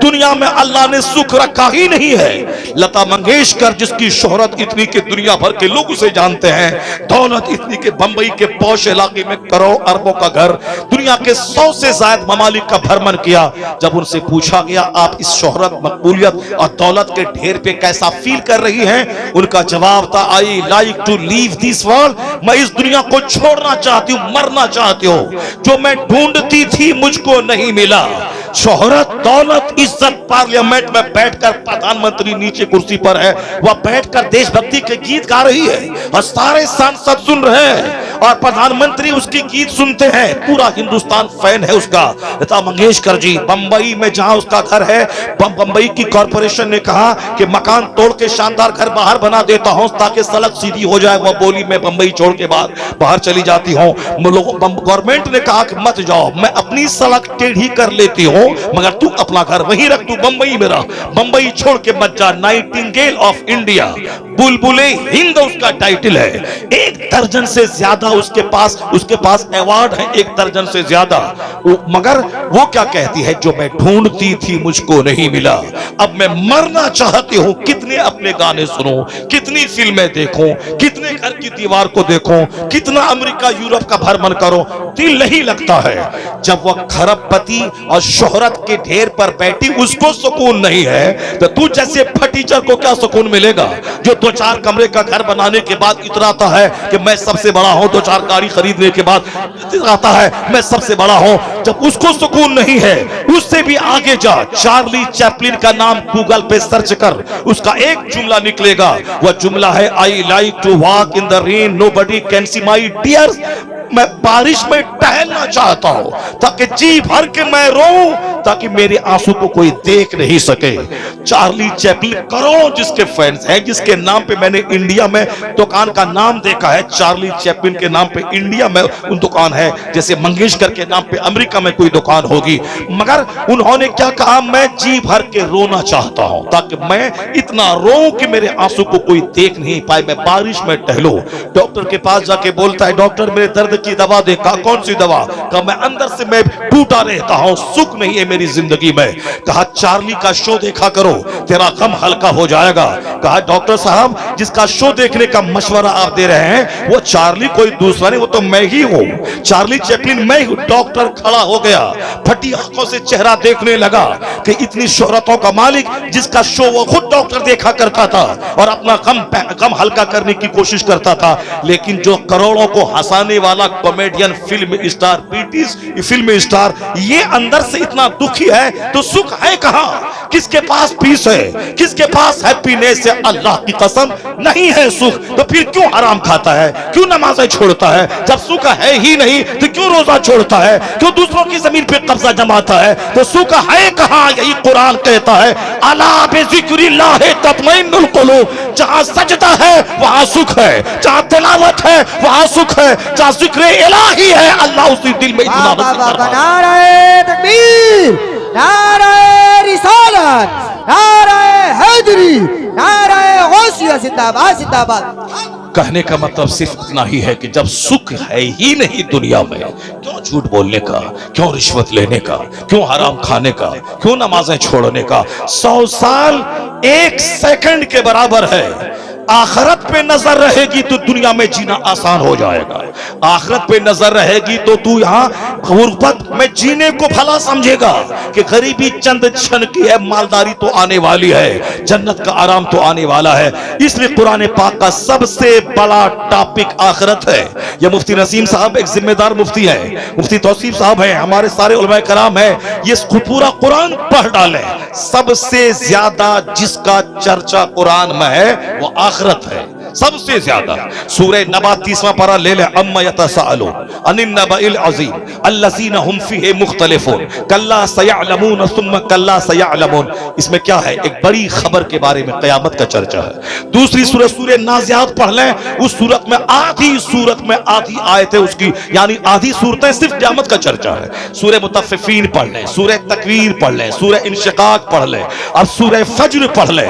دنیا میں اللہ نے سکھ رکھا ہی نہیں ہے۔ لتا منگیشکر جس کی شہرت اتنی کہ دنیا بھر کے لوگ اسے جانتے ہیں، دولت اتنی کہ بمبئی کے پوش علاقے میں کروڑ اربوں کا گھر، دنیا کے 100 سے زائد ممالک کا بھرمن کیا۔ جب ان سے پوچھا گیا آپ اس شہرت، مقبولیت اور دولت کے ڈھیر پہ کیسا فیل کر رہی ہیں، ان کا جواب تھا I like to leave this world، میں اس دنیا کو چھوڑنا چاہتی ہوں، مرنا چاہتی ہوں، جو میں ڈھونڈتی تھی مجھ کو نہیں ملا۔ شہرت، دولت، عزت، پارلیمنٹ میں بیٹھ کر پردھان منتری نیچے کرسی پر ہے، وہ بیٹھ کر دیش بھکتی کے گیت گا رہی ہے اور سارے سانسد سن رہے ہیں اور پردھان منتری اس کی گیت سنتے ہیں، پورا ہندوستان فین ہے اس کا۔ لتا منگیشکر جی بمبئی میں جہاں اس کا گھر ہے، بمبئی کی کارپوریشن نے کہا کہ مکان توڑ کے شاندار گھر باہر بنا دیتا ہوں تاکہ سڑک سیدھی ہو جائے، وہ بولی میں بمبئی چھوڑ کے باہر چلی جاتی ہوں۔ گورنمنٹ نے کہا کہ مت جاؤ، میں اپنی سڑک ٹیڑھی کر لیتی ہوں مگر تو اپنا گھر وہیں رکھ، تو بمبئی میں رہ، بمبئی چھوڑ کے مت جا۔ نائٹنگیل آف انڈیا، بلبلے ہند اس کا ٹائٹل ہے۔ 1 درجن سے زیادہ اس کے پاس ایوارڈ ہیں، 1 درجن سے زیادہ، مگر وہ کیا کہتی ہے، جو میں ڈھونڈتی تھی مجھ کو نہیں ملا، اب میں مرنا چاہتی ہوں۔ کتنے اپنے گانے سنوں، کتنی فلمیں دیکھوں، کتنے گھر کی دیوار کو دیکھوں، کتنا امریکہ یورپ کا بھرمن کروں، دل نہیں لگتا ہے۔ جب وہ کھرب پتی اور شہرت کے ڈھیر پر بیٹھی اس کو سکون نہیں ہے تو جیسے پھٹیچر کو کیا سکون ملے گا، جو 2-4 کمرے کا گھر بنانے کے بعد اتراتا ہے کہ میں سب سے بڑا ہوں، 2-4 گاڑی خریدنے کے بعد اتراتا ہے میں سب سے بڑا ہوں، جب اس کو سکون نہیں ہے، اس سے بھی آگے جا، چارلی چیپلن کا نام گوگل پہ سرچ کر، اس کا ایک جملہ نکلے گا، وہ جملہ ہے I like to walk in the rain, nobody can see my tears، میں بارش میں ٹہلنا چاہتا ہوں تاکہ جی بھر کے میں روؤں، تاکہ میرے آنسو کو کوئی دیکھ نہیں سکے۔ چارلی چیپلن کروڑوں جس کے فینس ہیں، جس کے نام پہ میں نے انڈیا میں دکان کا نام دیکھا ہے، چارلی چیپلن کے نام پہ انڈیا میں ان دکان ہے، جیسے منگیشکر کے نام پہ امریکہ میں کوئی دکان ہوگی، مگر انہوں نے کیا کہا، میں جی بھر کے رونا چاہتا ہوں تاکہ میں اتنا روؤں کہ میرے آنسو کو کوئی دیکھ نہیں پائے، میں بارش میں ٹہلوں۔ ڈاکٹر کے پاس جا کے بولتا ہے ڈاکٹر میرے درد کی دوا دے، کہا کون سی دوا، کہا میں اندر سے میں ٹوٹا رہتا ہوں، سکھ نہیں ہے میری زندگی میں، کہا چارلی کا شو دیکھا کرو تیرا غم ہلکا ہو جائے گا، کہا ڈاکٹر صاحب جس کا شو دیکھنے کا مشورہ آپ دے رہے ہیں وہ چارلی کوئی دوسرا نہیں، وہ تو میں ہی ہوں، چارلی چیپلن میں ہوں۔ ڈاکٹر کھڑا ہو گیا، پھٹی آنکھوں سے چہرہ دیکھنے لگا کہ اتنی شہرتوں کا مالک جس کا شو وہ خود ڈاکٹر دیکھا کرتا تھا اور اپنا غم ہلکا کرنے کی کوشش کرتا تھا، لیکن جو کروڑوں کو ہنسانے والا comedian, film star, film star, یہ اندر سے اتنا دکھی ہے تو سکھ ہے کہاں، کس کے پاس پیس ہے، کس کے پاس ہیپینس ہے، اللہ کی قسم نہیں ہے سکھ، تو پھر کیوں حرام کھاتا ہے، کیوں نمازیں چھوڑتا ہے، جب سکھ ہے ہی نہیں تو کیوں روزہ چھوڑتا ہے، کیوں دوسروں کی زمین پہ قبضہ جماتا ہے، تو سکھ ہے کہاں، یہی قرآن کہتا ہے الا بذکر اللہ تطمئن القلوب، جہاں سجدہ ہے وہاں سکھ ہے، جہاں تلاوت ہے وہاں سکھ ہے، جہاں ذکر الہی ہے اللہ اسی دل میں اتنا نصیب فرمائے۔ نعرہ تکبیر، نعرہ رسالت، نعرہ حیدری، نعرہ غوثیہ، زندہ باد زندہ باد۔ کہنے کا مطلب صرف اتنا ہی ہے کہ جب سکھ ہے ہی نہیں دنیا میں، کیوں جھوٹ بولنے کا، کیوں رشوت لینے کا، کیوں حرام کھانے کا، کیوں نمازیں چھوڑنے کا، 100 سال 1 سیکنڈ کے برابر ہے۔ آخرت پہ نظر رہے گی تو دنیا میں جینا آسان ہو جائے گا، آخرت پہ نظر رہے گی تو یہاں غربت میں جینے کو بھلا سمجھے گا کہ غریبی چند چھن کی ہے، مالداری تو آنے والی ہے، جنت کا آرام تو آنے والا ہے۔ اس لیے قرآن پاک کا سب سے بڑا ٹاپک آخرت ہے۔ یہ مفتی نسیم صاحب ایک ذمہ دار مفتی ہیں، مفتی توصیف صاحب ہیں، ہمارے سارے علماء کرام ہیں، یہ پورا قرآن پڑھ ڈالیں، سب سے زیادہ جس کا چرچا قرآن میں ہے وہ آخرت ہے، سب سے زیادہ۔ سورہ نبا 30واں پارہ لے لیں، اما یتساءلون عن النبأ العظیم الذین هم فیہ مختلفون کلا سیعلمون ثم کلا سیعلمون، اس میں کیا ہے، ایک بڑی خبر کے بارے میں، قیامت کا چرچا ہے۔ دوسری سورہ نازعات پڑھ لیں، اس سورت میں آدھی آیت ہے اس کی، یعنی آدھی سورتیں صرف قیامت کا چرچا ہے۔ سورہ مطففین پڑھ لیں، سورہ تکویر پڑھ لیں، سورہ انشقاق پڑھ لیں، اور سورہ فجر پڑھ لیں،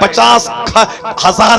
50,000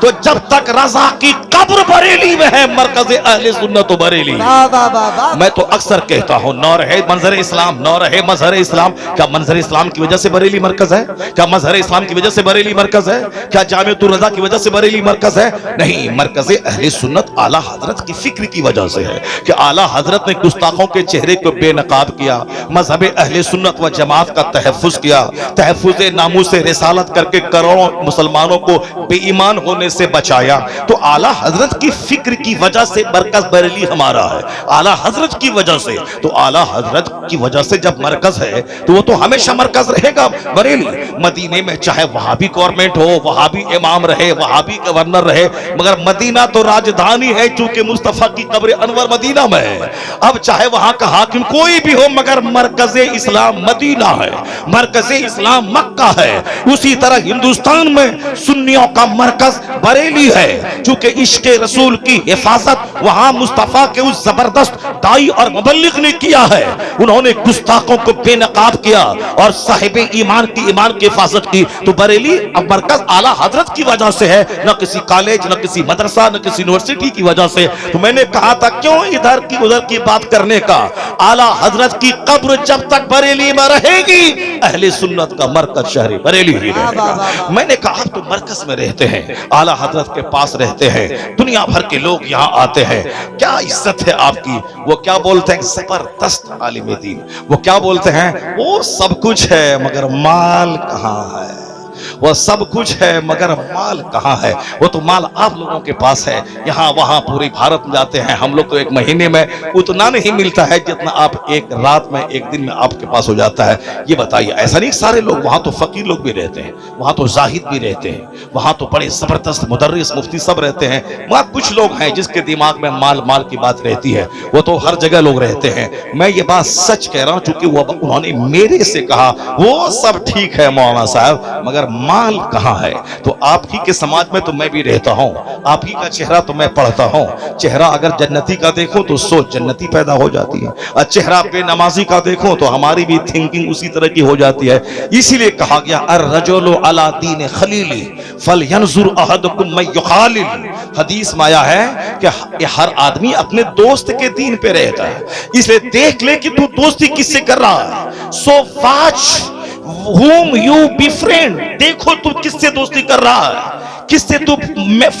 تو جب تک رضا کی قبر بریلی میں ہے مرکز اہل سنت و بریلی. واہ واہ واہ واہ. میں تو اکثر کہتا ہوں نہ رہے منظر اسلام، نہ رہے مظہر اسلام. کیا منظر اسلام کی وجہ سے بریلی مرکز ہے؟ کیا مظہر اسلام کی وجہ سے بریلی مرکز ہے؟ کیا جامعۃ الرضا کی وجہ سے بریلی مرکز ہے؟ نہیں، مرکز اہل سنت اعلیٰ حضرت کی فکر کی وجہ سے ہے کہ اعلیٰ حضرت نے گستاخوں کے چہرے کو بے نقاب کیا، مذہب اہل سنت و جماعت کا تحفظ کیا، تحفظ ناموس رسالت کر کے کروڑوں مسلمانوں کو بے ایمان ہونے سے بچایا. تو اعلیٰ حضرت کی فکر کی وجہ سے مرکز بریلی ہمارا ہے، اعلیٰ حضرت کی وجہ سے. تو اعلیٰ حضرت کی وجہ سے جب مرکز ہے تو وہ تو ہمیشہ مرکز رہے گا بریلی. مدینے میں چاہے وہابی گورنمنٹ ہو، وہابی امام رہے، وہابی گورنر رہے، مگر مدینہ تو راجدھانی ہے چونکہ مصطفیٰ کی قبر انور مدینہ میں ہے. اب چاہے وہاں کا حاکم کوئی بھی ہو مگر مرکز اسلام مدینہ ہے، مرکز اسلام مکہ ہے. اسی طرح ہندوستان میں سنیوں کا مرکز بریلی ہے چونکہ عشق رسول کی حفاظت وہاں مصطفیٰ کے اس زبردست دائی اور مبلغ نے کیا ہے. انہوں نے گستاخوں کو بے نقاب کیا اور صاحب ایمان کی حفاظت کی. تو بریلی اب مرکز اعلیٰ حضرت کی وجہ سے ہے، نہ کسی کالج، نہ کسی مدرسہ، نہ کسی یونیورسٹی کی وجہ سے. تو میں نے کہا تھا کیوں ادھر کی ادھر کی بات کرنے کا. اعلیٰ حضرت کی قبر جب تک بریلی میں رہے گی اہل سنت کا مرکز شہر بریلی ہی رہے گا. میں نے کہا آپ تو مرکز میں رہتے ہیں، اعلیٰ حضرت کے پاس رہتے ہیں، دنیا بھر کے لوگ یہاں آتے ہیں، کیا عزت ہے آپ کی. وہ کیا بولتے ہیں؟ زبردست عالم دین. وہ کیا بولتے ہیں؟ وہ سب کچھ ہے مگر مال کہاں ہے. وہ سب کچھ ہے مگر مال کہاں ہے. وہ تو مال آپ لوگوں کے پاس ہے، یہاں وہاں پوری بھارت میں جاتے ہیں. ہم لوگ تو ایک مہینے میں اتنا نہیں ملتا ہے جتنا آپ ایک رات میں ایک دن میں آپ کے پاس ہو جاتا ہے. یہ بتائیے ایسا نہیں سارے لوگ وہاں تو فقیر لوگ بھی رہتے ہیں، وہاں تو زاہد بھی رہتے ہیں، وہاں تو بڑے زبردست مدرس مفتی سب رہتے ہیں. وہاں کچھ لوگ ہیں جس کے دماغ میں مال مال کی بات رہتی ہے، وہ تو ہر جگہ لوگ رہتے ہیں. میں یہ بات سچ کہہ رہا ہوں چونکہ وہ انہوں نے میرے سے کہا وہ سب ٹھیک ہے مولانا صاحب مگر مال کہاں ہے. تو آپ ہی کے سماج میں تو میں بھی رہتا ہوں، آپ ہی کا چہرہ تو میں پڑھتا ہوں. چہرہ اگر جنتی کا دیکھوں تو سوچ جنتی پیدا ہو جاتی ہے، اور چہرہ بے نمازی کا دیکھوں تو ہماری بھی تھنکنگ اسی طرح کی ہو جاتی ہے. اسی لیے کہا گیا الرجل علی دین خلیلی فلینظر احدکم من یخالل. حدیث میں آیا ہے کہ ہر آدمی اپنے دوست کے دین پہ رہتا ہے، اس لیے دیکھ لے کہ تو دوستی کس سے کر رہا ہے. سو واچ whom you befriend. دیکھو تو کس سے دوستی کر رہا ہے، کس سے تو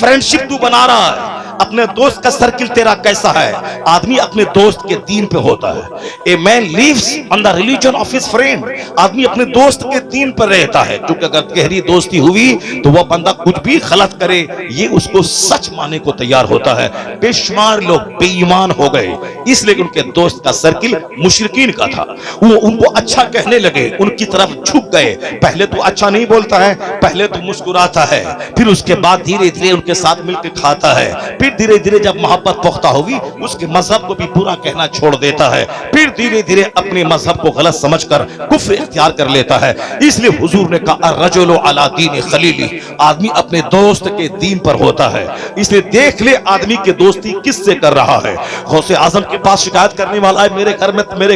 فرینڈشپ تو بنا رہا ہے. اپنے دوست کا سرکل تیرا کیسا ہے. آدمی اپنے دوست کے دین پہ ہوتا ہے. A man lives on the religion of his friend. آدمی اپنے دوست کے دین پر رہتا ہے کیونکہ اگر گہری دوستی ہوئی تو وہ بندہ کچھ بھی غلط کرے یہ اس کو سچ ماننے کو تیار ہوتا ہے. بے شمار لوگ بے ایمان ہو گئے اس لیے ان کے دوست کا سرکل مشرکین کا تھا. وہ ان کو اچھا کہنے لگے، ان کی طرف جھک گئے. پہلے تو اچھا نہیں بولتا ہے، پہلے تو مسکراتا ہے، پھر اس کے بعد دھیرے دھیرے ان کے ساتھ مل کے کھاتا ہے. پھر دھیرے دھیرے جب محبت پختہ ہوگی اس کے مذہب کو بھی برا کہنا چھوڑ دیتا ہے. پھر دھیرے دھیرے اپنے مذہب کو غلط سمجھ کر کفر اختیار کر لیتا ہے. اس لیے حضور نے کہا الرجل علی دین خلیلی. آدمی اپنے دوست کے دین پر ہوتا ہے. اس لیے دیکھ لے آدمی کی دوستی کس سے کر رہا ہے. غوث اعظم کے پاس شکایت کرنے والا ہے میرے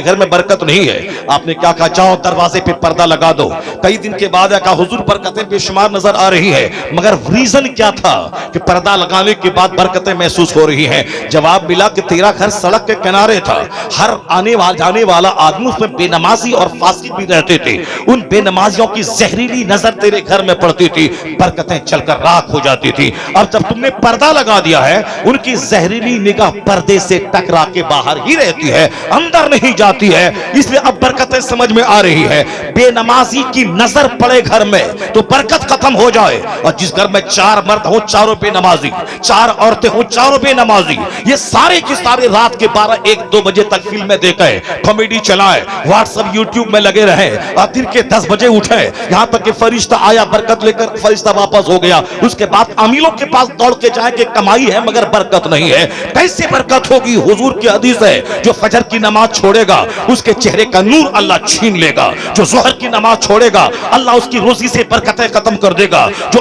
گھر میں برکت نہیں ہے. آپ نے کیا کہا؟ جاؤ دروازے پہ پردہ لگا دو. کئی دن کے بعد کہا حضور برکتیں بے شمار نظر آ رہی ہے مگر ریزن کیا تھا کہ پردہ لگانے کے بعد برکتیں محسوس ہو رہی ہیں؟ جواب ملا کہ تیرا گھر سڑک کے کنارے تھا، ہر آنے جانے والا آدمی اس میں بے نمازی اور فاسق بھی رہتے تھے. ان بے نمازیوں کی زہریلی نظر تیرے گھر میں پڑتی تھی، برکتیں چل کر راکھ ہو جاتی تھی. اب جب تم نے پردہ لگا دیا ہے ان کی زہریلی نگاہ پردے سے ٹکرا کے باہر ہی رہتی ہے، اندر نہیں جاتی ہے. اس لیے اب برکتیں سمجھ میں آ رہی ہے. بے نمازی کی نظر پڑے گھر میں تو برکت ختم ہو جائے. اور جس گھر میں 4 مرد ہوں چاروں بے نمازی، 4 عورتیں ہوں چاروں بے نمازی، یہ سارے کی سارے رات کے 12-1-2 بجے تک فلمیں دیکھیں، کامیڈی چلائیں، واٹس ایپ یوٹیوب میں لگے رہیں، اور دن کے 10 بجے اٹھیں یہاں تک کہ فرشتہ آیا برکت لے کر فرشتہ واپس ہو گیا. اس کے بعد امیروں کے پاس دوڑ کے جائیں کہ کمائی ہے مگر برکت نہیں ہے. کیسے برکت ہوگی؟ حضور کی حدیث ہے جو فجر کی نماز چھوڑے گا اس کے چہرے کا نور اللہ چھین لے گا. جو ظہر کی نماز چھوڑے گا اللہ اس کی روزی سے برکتیں ختم کر دے گا. جو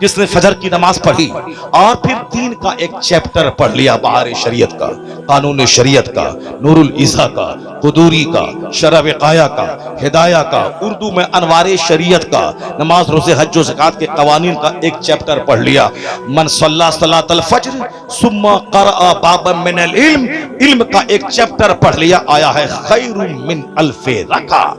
جس نے فجر کی نماز پڑھی اور پھر دین کا ایک چیپٹر پڑھ لیا، بہار شریعت کا، قانون شریعت کا، نور العزا کا، قدوری کا، شرع وقایہ کا، ہدایہ کا، اردو میں انوار شریعت کا، نماز روزے حج و زکات کے قوانین کا ایک چیپٹر پڑھ لیا، من صلی صلاۃ الفجر ثم قرأ بابا من العلم، علم کا ایک چیپٹر پڑھ لیا، آیا ہے خیر من الف رکعہ،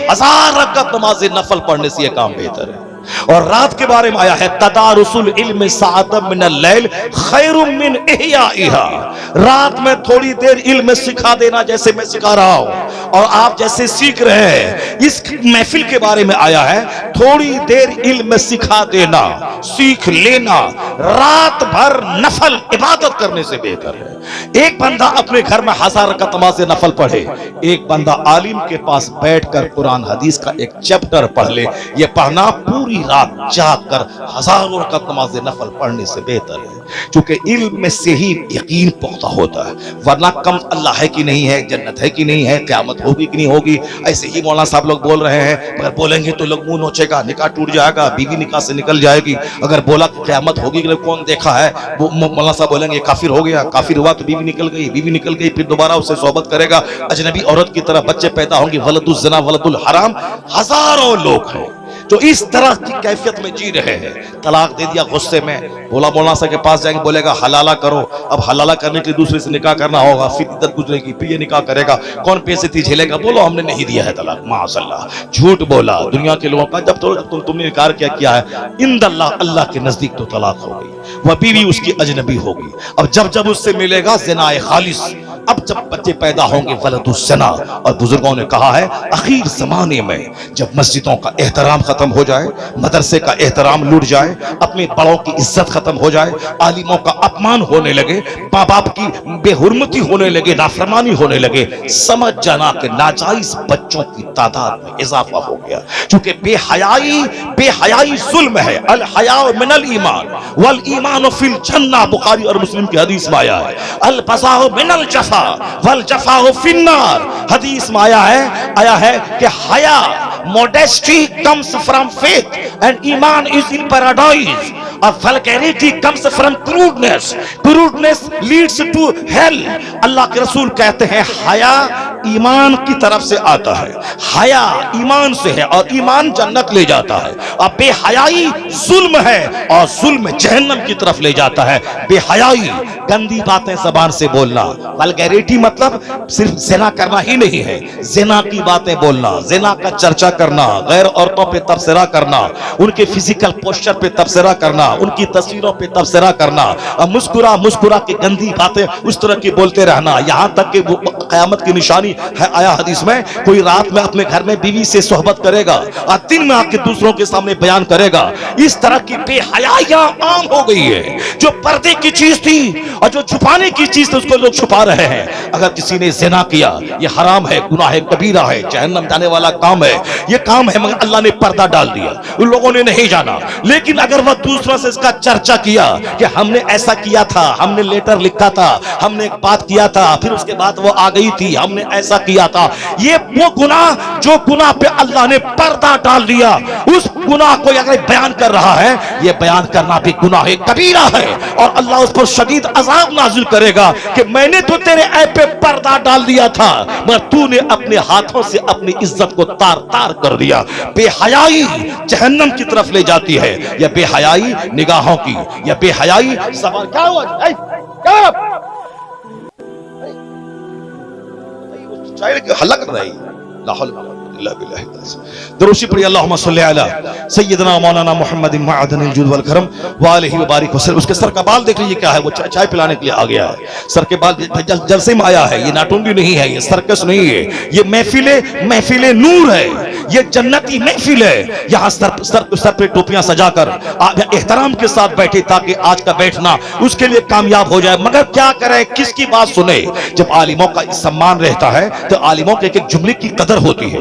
1000 رکعت نماز نفل پڑھنے سے یہ کام بہتر ہے۔ اور رات کے بارے میں آیا ہے تدارس العلم ساعۃ من اللیل خیر من احیائها، رات میں تھوڑی دیر علم سکھا دینا جیسے میں سکھا رہا ہوں اور آپ جیسے سیکھ رہے ہیں، اس محفل کے بارے میں آیا ہے تھوڑی دیر علم سکھا دینا، سیکھ لینا رات بھر نفل عبادت کرنے سے بہتر ہے۔ ایک بندہ اپنے گھر میں 1000 رکعت نماز نفل پڑھے، ایک بندہ عالم کے پاس بیٹھ کر قرآن حدیث کا ایک چیپٹر پڑھ لے، یہ پڑھنا پوری رات جاگ کر 1000 رکعت نماز نفل پڑھنے سے بہتر ہے، چونکہ علم میں سے ہی یقین پختہ ہوتا ہے، ورنہ کم اللہ ہے کہ نہیں ہے، جنت ہے کہ نہیں ہے، قیامت ہوگی کہ نہیں ہوگی، ایسے ہی مولانا صاحب لوگ بول رہے ہیں، اگر بولیں گے تو لوگ منہ نوچے گا، نکاح ٹوٹ جائے گا، بیوی نکاح سے نکل جائے گی، اگر بولا کہ قیامت ہوگی کہ کون دیکھا ہے، مولانا صاحب بولیں گے کافر ہو گیا، کافر ہوا تو بیوی نکل گئی، پھر دوبارہ اسے صحبت کرے گا، اجنبی عورت کی طرح بچے پیدا ہوں گے، ولد الزنا ولد الحرام، ہزاروں لوگ ہیں جو اس طرح کی کیفیت میں جی رہے ہیں۔ طلاق دے دیا غصے میں، بولا مولانا صاحب کے پاس جائیں گے، بولے گا حلالہ کرو، اب حلالہ کرنے کے لیے دوسرے سے نکاح کرنا ہوگا، پھر عدت گزرے گی، پھر یہ نکاح کرے گا، کون پیسے تھی جھیلے گا، بولو ہم نے نہیں دیا ہے طلاق، معاذ اللہ، جھوٹ بولا دنیا کے لوگوں کا، جب تم نے انکار کیا ہے، عند اللہ، اللہ کے نزدیک تو طلاق ہو گئی، وہ بیوی اس کی اجنبی ہوگی، اب جب اس سے ملے گا زنا خالص، اب جب بچے پیدا ہوں گے ولد الزنا، اور بزرگوں نے کہا ہے اخیر زمانے میں جب مسجدوں کا احترام ختم ہو جائے، مدرسے کا احترام لوٹ جائے، اپنے بڑوں کی عزت ختم ہو جائے، عالموں کا اپمان ہونے لگے، ماں باپ کی بے حرمتی ہونے لگے، نافرمانی ہونے لگے، سمجھ جانا کہ ناجائز بچوں کی تعداد میں اضافہ ہو گیا، چونکہ بے حیائی ظلم ہے، الحیاء من الایمان والایمان فی الجنہ، بخاری اور مسلم کی حدیث میں آیا ہے، البذاء من الجفا والجفاء فی النار، حدیث میں آیا ہے کہ حیا modesty comes from faith and iman is in paradise, اور vulgarity comes from crudeness leads to hell۔ اللہ کے رسول کہتے ہیں حیا ایمان کی طرف سے آتا ہے، حیا ایمان سے ہے اور ایمان جنت لے جاتا ہے، اور بے حیائی ظلم ہے اور ظلم جہنم کی طرف لے جاتا ہے۔ بے حیائی گندی باتیں زبان سے بولنا، vulgarity مطلب صرف زنا کرنا ہی نہیں ہے، زنا کی باتیں بولنا، زنا کا چرچا کرنا، غیر عورتوں پہ تبصرہ کرنا، ان کے فزیکل پوسچر پہ تبصرہ کرنا، ان کی تصویروں پہ تبصرہ کرنا، مسکرا کے گندی باتیں اس طرح کی بولتے رہنا، یہاں تک کہ وہ قیامت کی نشانی ہے، آیا حدیث میں کوئی رات میں اپنے گھر میں بیوی سے صحبت کرے گا اور دن میں آ کے دوسروں کے سامنے بیان کرے گا۔ اس طرح کی بے حیائیاں عام ہو گئی ہے، جو پردے کی چیز تھی اور جو چھپانے کی چیز تھی اس کو لوگ چھپا رہے ہیں۔ اگر کسی نے زنا کیا، یہ حرام ہے، گناہ کبیرہ ہے، جہنم جانے والا کام ہے، یہ کام ہے، مگر اللہ نے پردہ ڈال دیا، ان لوگوں نے نہیں جانا۔ لیکن اگر وہ دوسروں سے اس کا چرچا کیا کہ ہم نے ایسا کیا تھا، ہم نے لیٹر لکھا تھا، ہم نے ایک بات کیا تھا، پھر اس کے بعد وہ آ گئی تھی، ہم نے ایسا کیا تھا، یہ وہ گناہ جو گناہ پہ اللہ نے پردہ ڈال دیا، اس گناہ کو اگر بیان کر رہا ہے، یہ بیان کرنا بھی گناہ کبیرہ ہے، اور اللہ اس پر شدید عذاب نازل کرے گا کہ میں نے تو تیرے عیب پہ پردہ ڈال دیا تھا، مگر تو نے اپنے ہاتھوں سے اپنی عزت کو تار تار کر دیا۔ بے حیائی جہنم کی طرف لے جاتی ہے، یا بے حیائی نگاہوں کی، یا بے حیائی زبان۔ کیا ہوا؟ حلہ کر رہی لا حول ولا قوة الا بالله۔ دروشی پڑھی اللہم صلی علی سیدنا مولانا محمد معدن الجود والکرم وآلہ وبارک وسلم۔ اس کے سر کا بال دیکھ لیجئے کیا ہے، وہ چائے پلانے کے لیے آ گیا ہے، سر کے بال جلسے میں آیا ہے، یہ ناٹونگی نہیں ہے، یہ سرکس نہیں ہے، یہ محفل نور ہے، یہ جنتی محفل ہے۔ یہاں سر پہ ٹوپیاں سجا کر احترام کے ساتھ بیٹھے تاکہ آج کا بیٹھنا اس کے لیے کامیاب ہو جائے، مگر کیا کرے، کس کی بات سنے؟ جب عالموں کا سمان رہتا ہے تو عالموں کے ایک جملے کی قدر ہوتی ہے،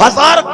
1000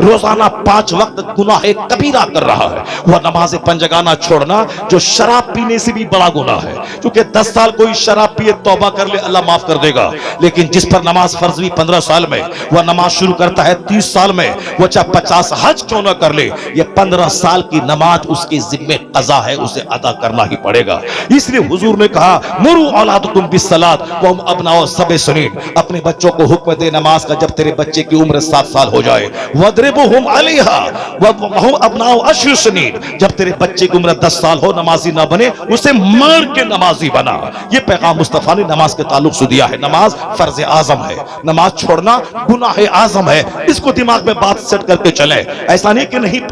روزانہ 5 وقت گناہ کبیرہ کر رہا ہے. وہ نماز پنجگانہ چھوڑنا جو شراب پینے سے بھی بڑا گناہ ہے, کیونکہ 10 سال کوئی شراب پیے توبہ کر لے اللہ معاف کر دے گا, لیکن جس پر نماز فرض ہوئی 15 سال میں, وہ نماز شروع کرتا ہے 30 سال میں, وہ چاہے 50 حج کیوں نہ کر لے, یہ 15 سال کی نماز اس کے ذمہ قضا ہے, اسے ادا کرنا ہی پڑے گا. اس لیے حضور نے کہا مروا اولادکم بالصلاۃ وهم ابناء 7 سنین, اپنے بچوں کو حکم دے نماز کا جب تیرے بچے کی عمر 7 سال ہو جائے. وَاضْرِبْهُمْ عَلَيْهَا وَهُمْ ابناء 10 سنین, جب تیرے بچے کی عمر 10 سال ہو نمازی نہ بنے اسے مار کے نمازی بنا. یہ پیغام مصطفیٰ نے نماز کے تعلق سے دیا ہے. نماز فرض اعظم ہے, نماز چھوڑنا گناہ اعظم ہے. اس کو دماغ میں بات سیٹ کر کے چلیں. ایسا نہیں کہ نہیں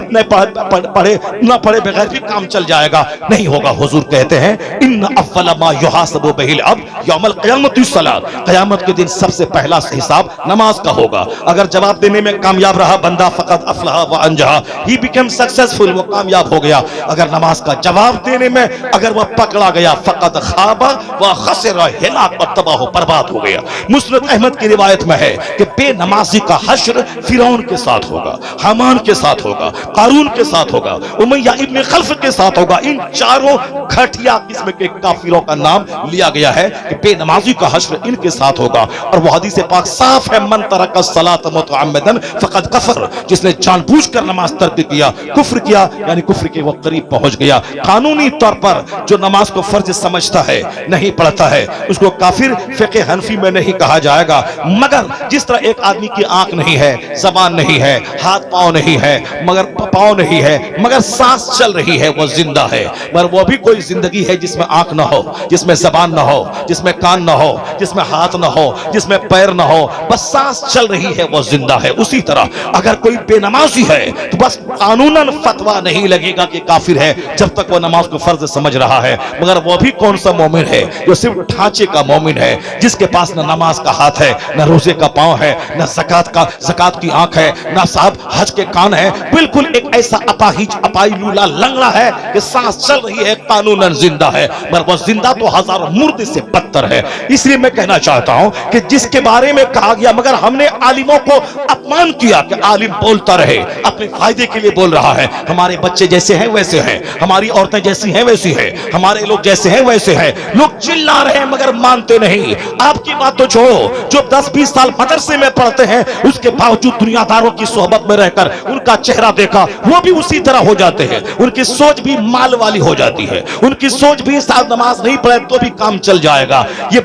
پڑھے نہ پڑھے بغیر بھی کام چل جائے گا, نہیں ہوگا. حضور کہتے ہیں ان اول ما یحاسب بہ العبد یوم القیامۃ الصلاۃ, قیامت کے دن سب سے پہلا حساب نماز کا ہوگا. اگر جواب دینے میں کامیاب رہا بندہ فقط افلح وانجح, ہی بیکم سکسیسفل, وہ کامیاب ہو گیا. اگر نماز کا جواب دینے میں اگر وہ پکڑا گیا فقط خاب وخسر, ہلاک اور تباہ و برباد ہو گیا. مسند احمد کی روایت میں ہے کہ بے نمازی کا حشر فرعون کے ساتھ ہوگا, حامان کے ساتھ ہوگا, قارون کے ساتھ ہوگا, امیہ ابن خلف کے ساتھ ہوگا. ان چاروں گھٹیا قسم کے کافروں کا نام لیا گیا ہے کہ بے نمازی کا حشر ان کے ساتھ ہوگا. اور وہ حدیث پاک صاف ہے, من ترک الصلاۃ متعمدا فقد کفر, جس نے جان بوجھ کر نماز ترک کیا کفر کیا, یعنی کفر کے وہ قریب پہنچ گیا. قانونی طور پر جو نماز کو فرض سمجھتا ہے نہیں پڑھتا ہے اس کو کافر فقہ حنفی میں نہیں کہا جائے گا. مگر جس طرح ایک آدمی کی آنکھ نہیں ہے, زبان نہیں ہے, ہاتھ پاؤں نہیں ہے, مگر پاؤں نہیں ہے, مگر سانس چل رہی ہے, وہ زندہ ہے. مگر وہ بھی کوئی زندگی ہے جس میں آنکھ نہ ہو, جس میں زبان نہ ہو, جس میں کان نہ ہو, جس میں ہاتھ نہ ہو, جس میں پیر نہ ہو, بس سانس چل رہی ہے, وہ زندہ ہے. اسی طرح اگر کوئی بے نمازی ہے تو بس قانوناً فتویٰ نہیں لگے گا کہ کافر ہے جب تک وہ نماز کو فرض سمجھ رہا ہے. مگر وہ بھی کون سا مومن ہے جو صرف ڈھانچے کا مومن ہے, جس کے پاس نہ نماز کا ہاتھ ہے, نہ روزے کا پاؤں ہے, نہ زکات کی آنکھ ہے, نہ صاحب حج کے کان ہے, بالکل ایک ایسا اپائی لولا لنگڑا ہے کہ سانس چل رہی ہے, قانوناً زندہ ہے, مگر وہ زندہ تو ہزاروں مردے سے بدتر ہے. اس لیے میں کہنا چاہتا ہوں کہ جس کے بارے میں کہا گیا مگر ہم نے عالموں کو اپمان کیا کہ عالم بولتا رہے, اپنے فائدے کے لیے بول رہا ہے. ہمارے بچے جیسے ہیں ویسے ہیں, ہماری عورتیں جیسی ہیں ویسی ہیں, ہمارے لوگ جیسے ہیں ویسے ہیں. لوگ چلا رہے ہیں مگر مانتے نہیں. آپ کی بات تو چھوڑو, جو 10-20 سال مدرسے میں پڑھتے ہیں اس کے باوجود دنیا داروں کی صحبت میں رہ کر ان کا چہرہ دیکھا, وہ بھی اسی طرح ہو جاتے ہیں. ان کی سوچ بھی مال والی ہو جاتی ہے, ان کی سوچ بھی ساتھ نماز نہیں پڑھے تو بھی کام چل جائے گا. یہ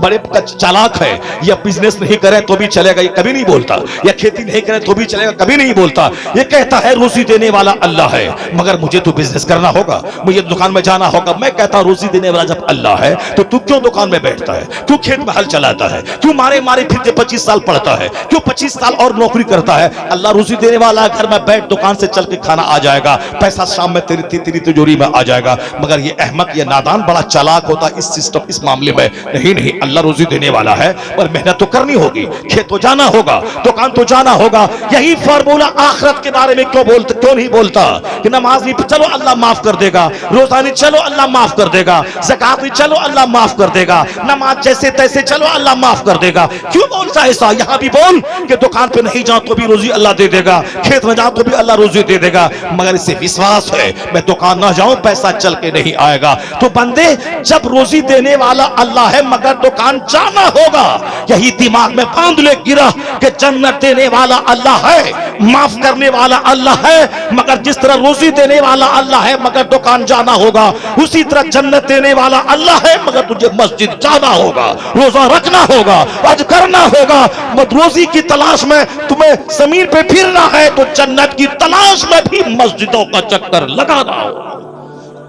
بڑے چالاک ہے. یہ بزنس نہیں کرے تو بھی چلے گا, یہ کبھی نہیں بولتا. یہ کھیتی نہیں کرے تو بھی چلے گا, کبھی نہیں بولتا. یہ کہتا ہے روزی دینے والا اللہ ہے, مگر مجھے تو بزنس کرنا ہوگا, مجھے دکان میں جانا ہوگا. میں کہتا ہوں روزی دینے والا جب اللہ ہے تو کیوں دکان میں بیٹھتا ہے, کیوں کھیت میں ہل چلاتا ہے, کیوں مارے پھرتے 25 سال پڑھتا ہے, کیوں 25 سال اور نوکری کرتا ہے. اللہ روزی دینے والا ہے, گھر میں بیٹھ دکان سے چل کے کھانا آ جائے گا, پیسہ شام میں تیری تجوری میں آ جائے گا. مگر یہ احمق, یہ نادان بڑا چالاک ہوتا اس سسٹم اس معاملے میں. نہیں, اللہ روزی دینے والا ہے اور محنت تو کرنی ہوگی, کھیت تو جانا ہوگا, دکان تو جانا ہوگا. یہی فارمولہ آخرت کے بارے میں کیوں نہیں بولتا کہ نماز نہیں, چلو اللہ معاف کر دے گا, روزہ نہیں, چلو اللہ معاف کر دے گا, زکات نہیں, چلو اللہ معاف کر دے گا, نماز جیسے تیسے, چلو اللہ معاف کر دے گا. کیوں بولتا ہے ایسا؟ یہاں بھی بول کہ دکان پہ نہیں جاؤ تو بھی روزی اللہ دے دے گا, کھیت میں جاؤ تو بھی اللہ روزی دے دے گا. مگر اسے وشواس ہے میں دکان نہ جاؤں پیسہ چل کے نہیں آئے گا. تو بندے جب روزی دینے والا اللہ ہے مگر دکان جانا ہوگا, یہی دماغ میں باندھ لے گرا کہ جنت دینے والا اللہ ہے, معاف کرنے والا اللہ ہے, مگر جس طرح روزی دینے والا اللہ ہے مگر دکان جانا ہوگا, اسی طرح جنت دینے والا اللہ ہے مگر تجھے مسجد جانا ہوگا, روزہ رکھنا ہوگا, حج کرنا ہوگا. روزی کی تلاش میں تمہیں زمین پہ پھرنا ہے تو جنت کی تلاش میں بھی مسجدوں کا چکر لگانا ہوگا.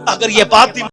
اگر یہ بات